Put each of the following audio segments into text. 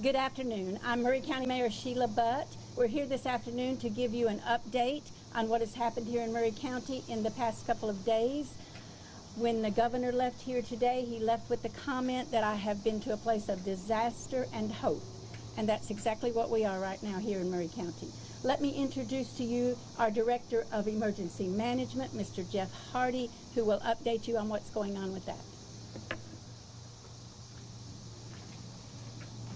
Good afternoon. I'm Maury County Mayor Sheila Butt. We're here this afternoon to give you an update on what has happened here in Maury County in the past couple of days. When the governor left here today, he left with the comment that I have been to a place of disaster and hope. And that's exactly what we are right now here in Maury County. Let me introduce to you our Director of Emergency Management, Mr. Jeff Hardy, who will update you on what's going on with that.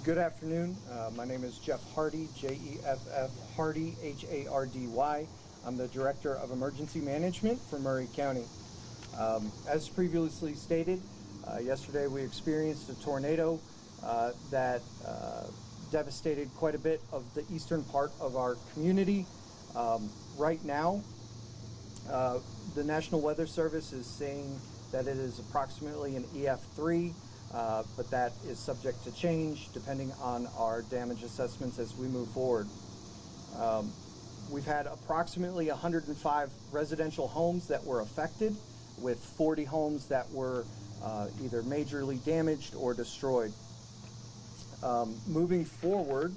Good afternoon. My name is Jeff Hardy, J-E-F-F Hardy, H-A-R-D-Y. I'm the Director of Emergency Management for Maury County. As previously stated, yesterday we experienced a tornado that devastated quite a bit of the eastern part of our community. Right now, the National Weather Service is saying that it is approximately an EF3. But that is subject to change depending on our damage assessments as we move forward. We've had approximately 105 residential homes that were affected, with 40 homes that were either majorly damaged or destroyed. Moving forward,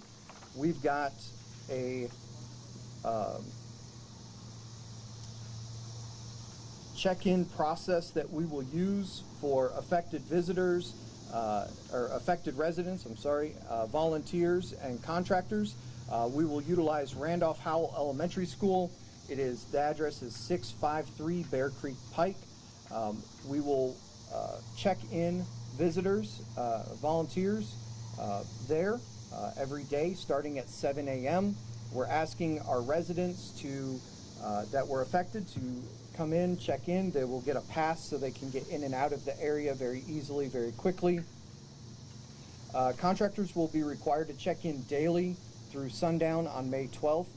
we've got a check-in process that we will use for affected visitors, or affected residents, volunteers and contractors. We will utilize Randolph Howell Elementary School. The address is 653 Bear Creek Pike. We will check in visitors, volunteers there every day starting at 7 a.m. We're asking our residents that were affected to come in, check in. They will get a pass so they can get in and out of the area very easily, very quickly. Contractors will be required to check in daily through sundown on May 12th.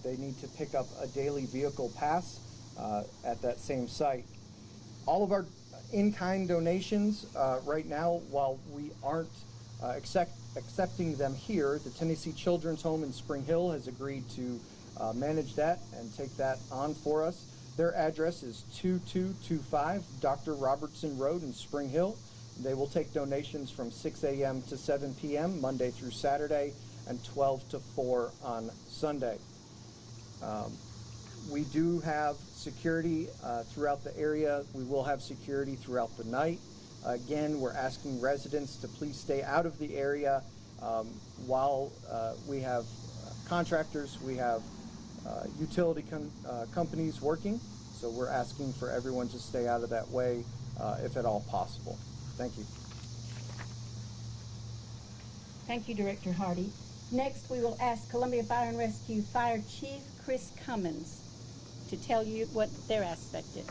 They need to pick up a daily vehicle pass at that same site. All of our in-kind donations right now, while we aren't accepting them here, the Tennessee Children's Home in Spring Hill has agreed to manage that and take that on for us. Their address is 2225 Dr. Robertson Road in Spring Hill. They will take donations from 6 a.m. to 7 p.m. Monday through Saturday and 12 to 4 on Sunday. We do have security throughout the area. We will have security throughout the night. Again, we're asking residents to please stay out of the area while we have contractors, we have utility companies working, so we're asking for everyone to stay out of that way if at all possible. Thank you. Thank you, Director Hardy. Next, we will ask Columbia Fire and Rescue Fire Chief Chris Cummins to tell you what their aspect is.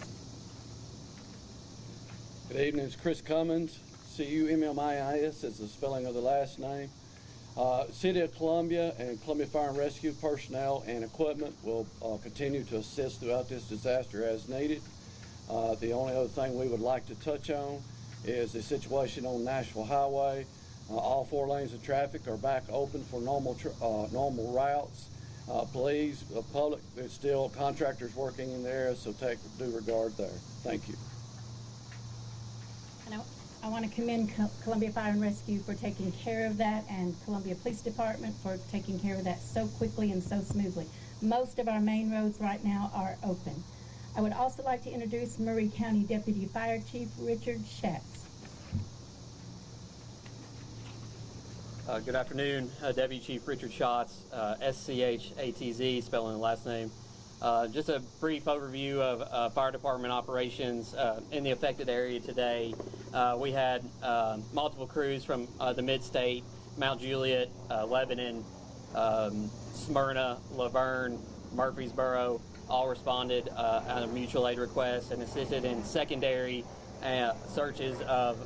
Good evening, it's Chris Cummins, C-U-M-M-I-S is the spelling of the last name. City of Columbia and Columbia Fire and Rescue personnel and equipment will continue to assist throughout this disaster as needed. The only other thing we would like to touch on is the situation on Nashville Highway. All 4 lanes of traffic are back open for normal routes. Please, the public, there's still contractors working in there, so take due regard there. Thank you. I want to commend Columbia Fire and Rescue for taking care of that, and Columbia Police Department for taking care of that so quickly and so smoothly. Most of our main roads right now are open. I would also like to introduce Maury County Deputy Fire Chief Richard Schatz. Good afternoon, Deputy Chief Richard Schatz, S-C-H-A-T-Z, spelling the last name. Just a brief overview of fire department operations in the affected area today. We had multiple crews from the Mid-State, Mount Juliet, Lebanon, Smyrna, Laverne, Murfreesboro, all responded on a mutual aid request and assisted in secondary searches of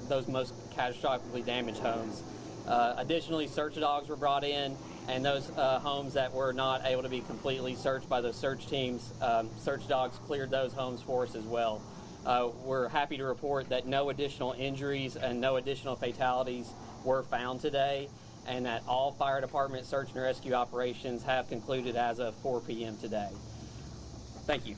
those most catastrophically damaged homes. Additionally, search dogs were brought in, and those homes that were not able to be completely searched by those search teams, search dogs cleared those homes for us as well. We're happy to report that no additional injuries and no additional fatalities were found today, and that all fire department search and rescue operations have concluded as of 4 p.m. today. Thank you.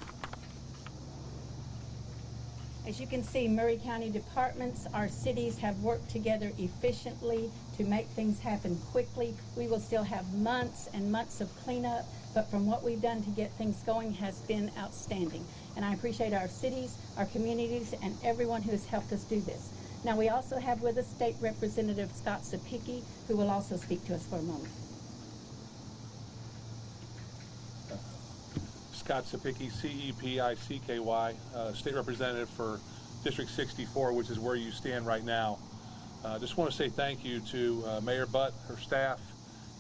As you can see, Maury County departments, our cities have worked together efficiently to make things happen quickly. We will still have months and months of cleanup, but from what we've done to get things going has been outstanding. And I appreciate our cities, our communities, and everyone who has helped us do this. Now, we also have with us State Representative Scott Seiki, who will also speak to us for a moment. Scott Seiki, C-E-P-I-C-K-Y, State Representative for District 64, which is where you stand right now. Just want to say thank you to Mayor Butt, her staff,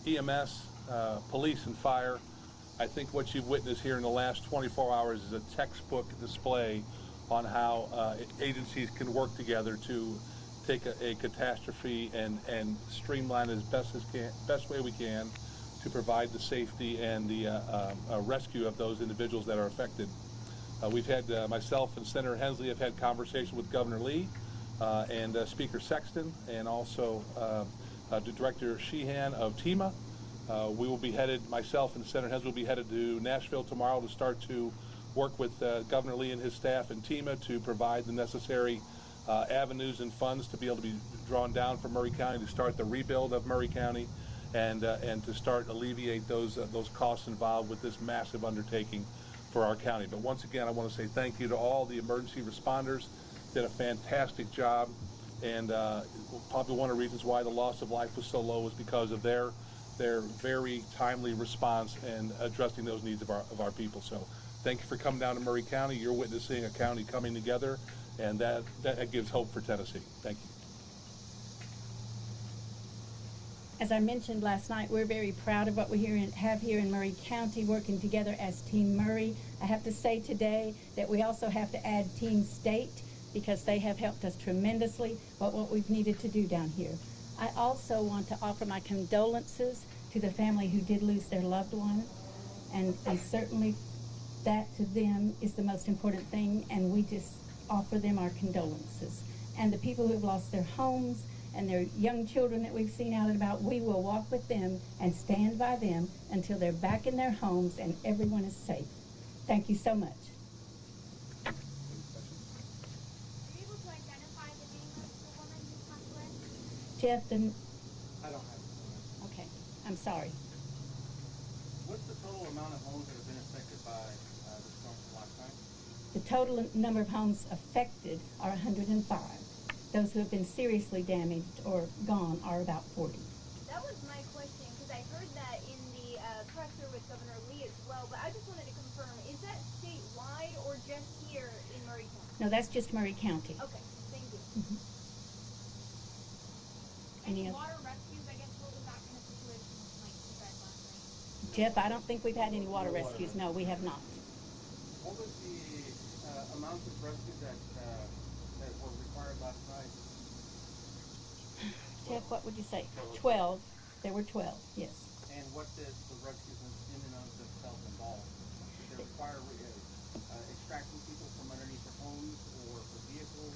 EMS, police and fire. I think what you've witnessed here in the last 24 hours is a textbook display on how agencies can work together to take a catastrophe and streamline it as best way we can to provide the safety and the rescue of those individuals that are affected. We've had, myself and Senator Hensley have had conversations with Governor Lee and Speaker Sexton, and also Director Sheehan of TEMA. We will be headed, myself and Senator Hensley will be headed to Nashville tomorrow to start to work with Governor Lee and his staff and TEMA to provide the necessary avenues and funds to be able to be drawn down from Maury County to start the rebuild of Maury County and to start alleviate those costs involved with this massive undertaking for our county. But once again, I want to say thank you to all the emergency responders. Did a fantastic job, and probably one of the reasons why the loss of life was so low was because of their very timely response and addressing those needs of our people. So thank you for coming down to Maury County. You're witnessing a county coming together, and that gives hope for Tennessee. Thank you. As I mentioned last night, we're very proud of what we have here in Maury County, working together as Team Maury. I have to say today that we also have to add Team State, because they have helped us tremendously with what we've needed to do down here. I also want to offer my condolences to the family who did lose their loved one, and certainly that to them is the most important thing, and we just offer them our condolences. And the people who have lost their homes and their young children that we've seen out and about, we will walk with them and stand by them until they're back in their homes and everyone is safe. Thank you so much. Are you able to identify the name of the woman who passed away? Jeff, I don't have it. okay, I'm sorry. What's the total amount of homes that have been affected by the storm from last night? The total number of homes affected are 105. Those who have been seriously damaged or gone are about 40. That was my question, because I heard that in the presser with Governor Lee as well, but I just wanted to confirm, is that statewide or just here in Maury County? No, that's just Maury County. Okay, thank you. Mhm. Any Any other? water rescues, I guess, what was that kind of situation like you guys last night? Jeff, I don't think we've had any water rescues. No, we have not. What was the amount of rescues that were required last night? Jeff, what would you say? 12. There were 12, yes. And what did the rescues in and of themselves involve? Did they require extracting people from underneath their homes or for vehicles?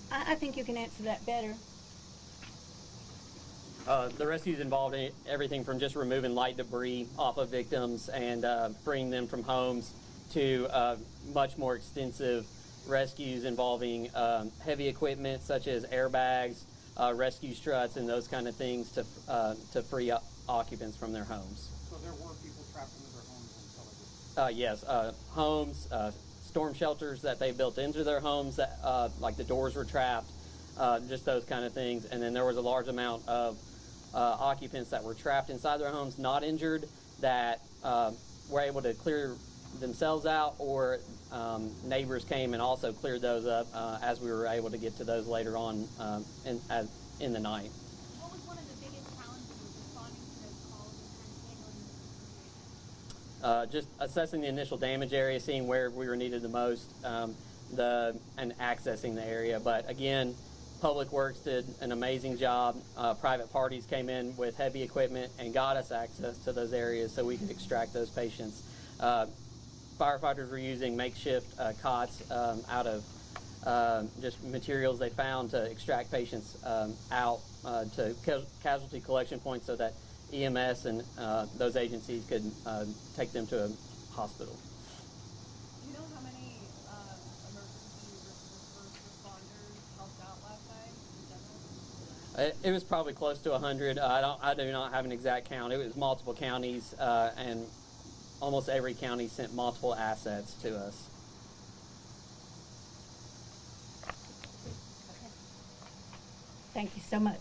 I think you can answer that better. The rescues involved everything from just removing light debris off of victims and freeing them from homes to much more extensive rescues involving heavy equipment such as airbags, rescue struts, and those kind of things to free up occupants from their homes. So there were people trapped into their homes until Yes, homes, storm shelters that they built into their homes, that like the doors were trapped, just those kind of things. And then there was a large amount of occupants that were trapped inside their homes, not injured, that were able to clear themselves out, or neighbors came and also cleared those up as we were able to get to those later on in the night. What was one of the biggest challenges with responding to those calls and kind of handling this situation? Just assessing the initial damage area, seeing where we were needed the most, and accessing the area. But again, Public Works did an amazing job. Private parties came in with heavy equipment and got us access to those areas so we could extract those patients. Firefighters were using makeshift cots out of just materials they found to extract patients out to casualty collection points so that EMS and those agencies could take them to a hospital. Do you know how many emergency It was probably close to 100. I do not have an exact count. It was multiple counties, and almost every county sent multiple assets to us. Thank you so much.